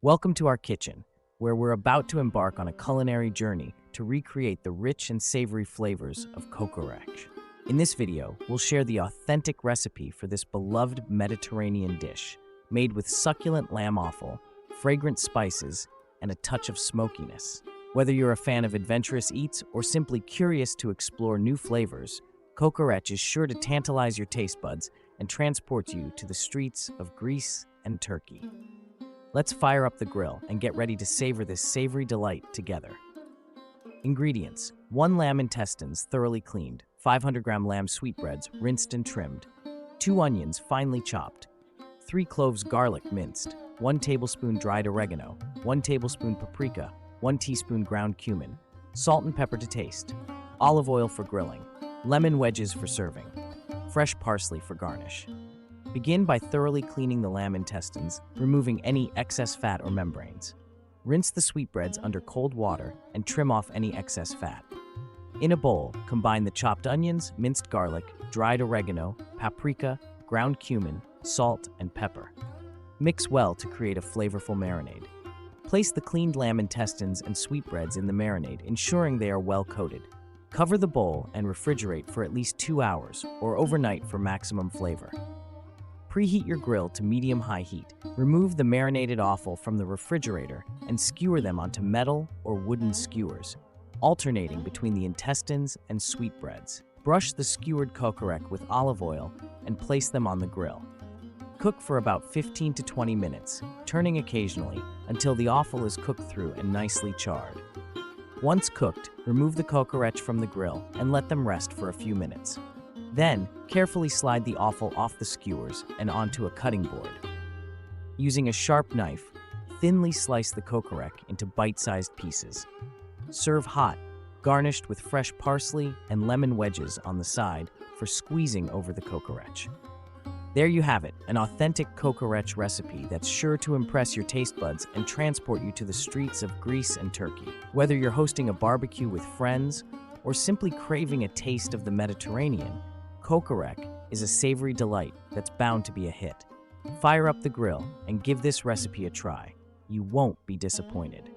Welcome to our kitchen, where we're about to embark on a culinary journey to recreate the rich and savory flavors of Kokoreç. In this video, we'll share the authentic recipe for this beloved Mediterranean dish, made with succulent lamb offal, fragrant spices, and a touch of smokiness. Whether you're a fan of adventurous eats or simply curious to explore new flavors, Kokoreç is sure to tantalize your taste buds and transport you to the streets of Greece and Turkey. Let's fire up the grill and get ready to savor this savory delight together. Ingredients: 1 lamb intestines thoroughly cleaned, 500-gram lamb sweetbreads rinsed and trimmed, 2 onions finely chopped, 3 cloves garlic minced, 1 tablespoon dried oregano, 1 tablespoon paprika, 1 teaspoon ground cumin, salt and pepper to taste, olive oil for grilling, lemon wedges for serving, fresh parsley for garnish. Begin by thoroughly cleaning the lamb intestines, removing any excess fat or membranes. Rinse the sweetbreads under cold water and trim off any excess fat. In a bowl, combine the chopped onions, minced garlic, dried oregano, paprika, ground cumin, salt, and pepper. Mix well to create a flavorful marinade. Place the cleaned lamb intestines and sweetbreads in the marinade, ensuring they are well coated. Cover the bowl and refrigerate for at least 2 hours or overnight for maximum flavor. Preheat your grill to medium-high heat. Remove the marinated offal from the refrigerator and skewer them onto metal or wooden skewers, alternating between the intestines and sweetbreads. Brush the skewered kokoreç with olive oil and place them on the grill. Cook for about 15 to 20 minutes, turning occasionally until the offal is cooked through and nicely charred. Once cooked, remove the kokoreç from the grill and let them rest for a few minutes. Then, carefully slide the offal off the skewers and onto a cutting board. Using a sharp knife, thinly slice the kokoreç into bite-sized pieces. Serve hot, garnished with fresh parsley and lemon wedges on the side for squeezing over the kokoreç. There you have it, an authentic Kokoreç recipe that's sure to impress your taste buds and transport you to the streets of Greece and Turkey. Whether you're hosting a barbecue with friends or simply craving a taste of the Mediterranean, Kokoreç is a savory delight that's bound to be a hit. Fire up the grill and give this recipe a try. You won't be disappointed.